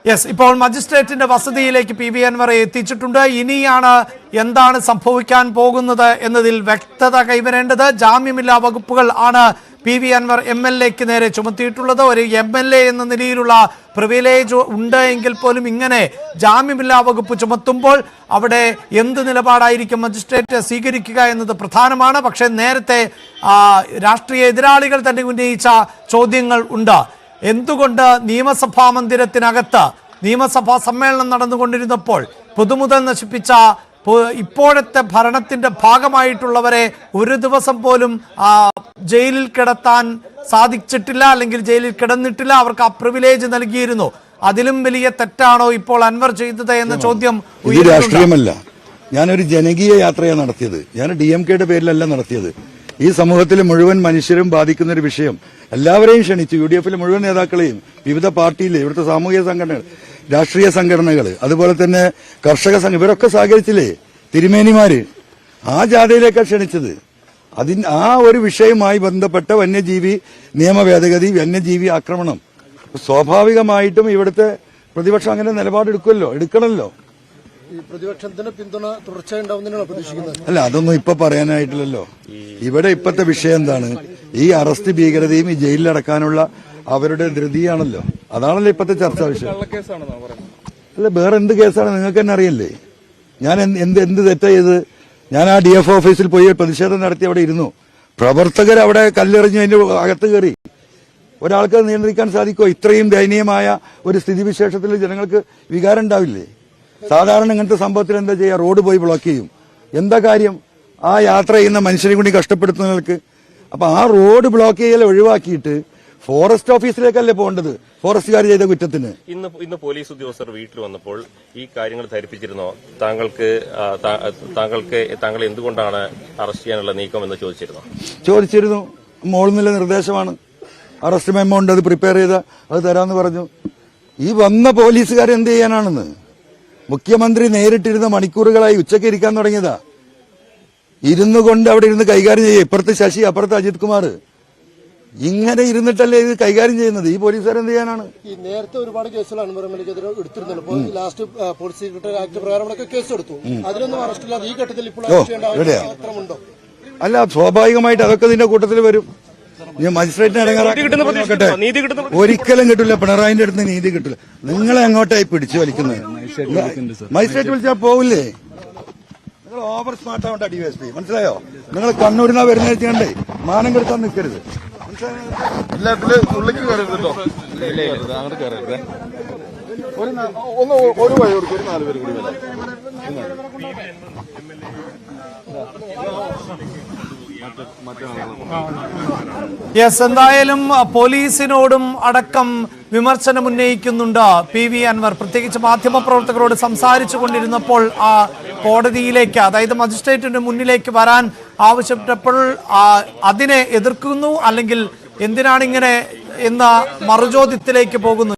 Yes, ഇപ്പോൾ മജിസ്ട്രേറ്റിന്റെ വസതിയിലേക്ക് P V അൻവറെ എത്തിച്ചിട്ടുണ്ട്. ഇനിയാണ് എന്താണ് സംഭവിക്കാൻ പോകുന്നത് എന്നതിൽ വ്യക്തത കൈവരേണ്ടത്. ജാമ്യമില്ലാ വകുപ്പുകൾ ആണ് പി വി അൻവർ MLA-ക്ക് നേരെ ചുമത്തിയിട്ടുള്ളത്. ഒരു MLA എന്ന നിലയിലുള്ള പ്രിവിലേജ് ഉണ്ട് എങ്കിൽ പോലും ഇങ്ങനെ ജാമ്യമില്ലാ വകുപ്പ് ചുമത്തുമ്പോൾ അവിടെ എന്ത് നിലപാടായിരിക്കും മജിസ്ട്രേറ്റ് സ്വീകരിക്കുക എന്നത് പ്രധാനമാണ്. പക്ഷേ നേരത്തെ രാഷ്ട്രീയ എതിരാളികൾ തന്നെ ഉന്നയിച്ച ചോദ്യങ്ങൾ ഉണ്ട്. എന്തുകൊണ്ട് നിയമസഭാ മന്ദിരത്തിനകത്ത് നിയമസഭാ സമ്മേളനം നടന്നുകൊണ്ടിരുന്നപ്പോൾ പൊതുമുതൽ നശിപ്പിച്ച ഇപ്പോഴത്തെ ഭരണത്തിന്റെ ഭാഗമായിട്ടുള്ളവരെ ഒരു ദിവസം പോലും ജയിലിൽ കിടത്താൻ സാധിച്ചിട്ടില്ല, അല്ലെങ്കിൽ ജയിലിൽ കിടന്നിട്ടില്ല, അവർക്ക് ആ പ്രിവിലേജ് നൽകിയിരുന്നു. അതിലും വലിയ തെറ്റാണോ ഇപ്പോൾ അൻവർ ചെയ്തത് എന്ന ചോദ്യം. ഇത് രാഷ്ട്രീയമല്ല, ഞാനൊരു ജനകീയ യാത്രയാണ് നടത്തിയത്. ഞാൻ DMK-യുടെ പേരിലല്ല നടത്തിയത്. ഈ സമൂഹത്തിലെ മുഴുവൻ മനുഷ്യരും ബാധിക്കുന്ന ഒരു വിഷയം. എല്ലാവരെയും ക്ഷണിച്ചു, UDF-ലെ മുഴുവൻ നേതാക്കളെയും, വിവിധ പാർട്ടിയിലെ, ഇവിടുത്തെ സാമൂഹിക സംഘടനകൾ, രാഷ്ട്രീയ സംഘടനകൾ, അതുപോലെ തന്നെ കർഷക സംഘം, ഇവരൊക്കെ സഹകരിച്ചില്ലേ, തിരുമേനിമാര്. ആ ജാഥയിലേക്കാണ് ക്ഷണിച്ചത്. ആ ഒരു വിഷയവുമായി ബന്ധപ്പെട്ട വന്യജീവി നിയമ ഭേദഗതി, വന്യജീവി ആക്രമണം, സ്വാഭാവികമായിട്ടും ഇവിടുത്തെ പ്രതിപക്ഷം അങ്ങനെ എടുക്കണമല്ലോ. പ്രതിപക്ഷത്തിന് പിന്തുണ തുടർച്ചയുണ്ടാവുന്നതിനാണ് പ്രതീക്ഷിക്കുന്നത്. അല്ല, അതൊന്നും ഇപ്പൊ പറയാനായിട്ടില്ലല്ലോ. ഇവിടെ ഇപ്പോഴത്തെ വിഷയം എന്താണ്? ഈ അറസ്റ്റ് ഭീകരതയും ഈ ജയിലിലടക്കാനുള്ള അവരുടെ ധൃതിയാണല്ലോ. അതാണല്ലോ ഇപ്പോഴത്തെ ചർച്ചാ വിഷയം. അല്ല, വേറെ എന്ത് കേസാണ് നിങ്ങൾക്ക് തന്നെ അറിയല്ലേ? ഞാൻ എന്ത് തെറ്റാ ചെയ്ത്? ഞാൻ ആ DF ഓഫീസിൽ പോയി പ്രതിഷേധം നടത്തി അവിടെ ഇരുന്നു. പ്രവർത്തകർ അവിടെ കല്ലെറിഞ്ഞ് അതിന്റെ അകത്ത് കയറി. ഒരാൾക്ക് നിയന്ത്രിക്കാൻ സാധിക്കുമോ? ഇത്രയും ദയനീയമായ ഒരു സ്ഥിതിവിശേഷത്തിൽ ജനങ്ങൾക്ക് വികാരം ഉണ്ടാവില്ലേ? സാധാരണ ഇങ്ങനത്തെ സംഭവത്തിൽ എന്താ ചെയ്യുക? റോഡ് പോയി ബ്ലോക്ക് ചെയ്യും. എന്താ കാര്യം? ആ യാത്ര ചെയ്യുന്ന മനുഷ്യരെ കൂടി കഷ്ടപ്പെടുത്തുന്നവർക്ക്. അപ്പൊ ആ റോഡ് ബ്ലോക്ക് ചെയ്യൽ ഒഴിവാക്കിയിട്ട് ഫോറസ്റ്റ് ഓഫീസിലേക്കല്ലേ പോകേണ്ടത്, ഫോറസ്റ്റുകാർ ചെയ്ത കുറ്റത്തിന്. ഇന്ന് പോലീസ് ഉദ്യോഗസ്ഥർ വീട്ടിൽ വന്നപ്പോൾ ഈ കാര്യങ്ങൾ ധരിപ്പിച്ചിരുന്നോ? താങ്കൾ എന്തുകൊണ്ടാണ് അറസ്റ്റ് ചെയ്യാനുള്ള നീക്കം എന്ന് ചോദിച്ചിരുന്നു. മോളിൽ നിന്നുള്ള നിർദ്ദേശമാണ്. അറസ്റ്റ് മെമ്മോ ഉണ്ട്, അത് പ്രിപ്പയർ ചെയ്ത അത് തരാമെന്ന് പറഞ്ഞു. ഈ വന്ന പോലീസുകാർ എന്ത് ചെയ്യാനാണെന്ന് മുഖ്യമന്ത്രി നേരിട്ടിരുന്ന മണിക്കൂറുകളായി ഉച്ചയ്ക്ക് ഇരിക്കാൻ തുടങ്ങിയതാ. ഇരുന്നു കൊണ്ട് അവിടെ ഇരുന്ന് കൈകാര്യം ചെയ്യുക. ഇപ്പുറത്ത് ശശി, അപ്പുറത്ത് അജിത് കുമാർ, ഇങ്ങനെ ഇരുന്നിട്ടല്ലേ ഇത് കൈകാര്യം ചെയ്യുന്നത്. ഈ പോലീസുകാർ എന്ത് ചെയ്യാനാണ്? ഈ നേരത്തെ ഒരുപാട് കേസുകൾ അൻവർ MLA-ക്കെതിരെ എടുത്തിരുന്നല്ലോ. ലാസ്റ്റ് പോലീസ് സെക്രട്ടറി ആക്ട് പ്രകാരമൊക്കെ കേസ് എടുത്തു. അതിലൊന്നും അറസ്റ്റില്ലാതെ ഈ ഘട്ടത്തിൽ ഇപ്പോൾ അത്രമുണ്ടോ? അല്ല, സ്വാഭാവികമായിട്ട് അതൊക്കെ ഇതിന്റെ കൂട്ടത്തിൽ വരും. മജിസ്ട്രേറ്റിനെ ഇടങ്ങാറാക്കട്ടെ. ഒരിക്കലും കിട്ടില്ല. പിണറായിന്റെ അടുത്ത് നീതി കിട്ടില്ല. നിങ്ങളെ എങ്ങോട്ടായി പിടിച്ചു വലിക്കുന്നത്? മജിസ്ട്രേറ്റ് വിളിച്ചാൽ പോവില്ലേ? നിങ്ങൾ ഓവർ സ്മാർട്ട് ആവണ്ട DSP, മനസ്സിലായോ? നിങ്ങൾ കണ്ണൂരിനാ വരുന്ന കണ്ടേ മാനം കെടുത്താൻ നിൽക്കരുത്. ഒരു വഴി കൊടുക്കും, ഒരു 4 പേര് കൂടി വരാം. യെസ്, എന്തായാലും പോലീസിനോടും അടക്കം വിമർശനം ഉന്നയിക്കുന്നുണ്ട് പി വി അൻവർ. പ്രത്യേകിച്ച് മാധ്യമപ്രവർത്തകരോട് സംസാരിച്ചു കൊണ്ടിരുന്നപ്പോൾ കോടതിയിലേക്ക്, അതായത് മജിസ്ട്രേറ്റിന്റെ മുന്നിലേക്ക് വരാൻ ആവശ്യപ്പെട്ടപ്പോൾ അതിനെ എതിർക്കുന്നു, അല്ലെങ്കിൽ എന്തിനാണിങ്ങനെ എന്ന മറുചോദ്യത്തിലേക്ക് പോകുന്നു.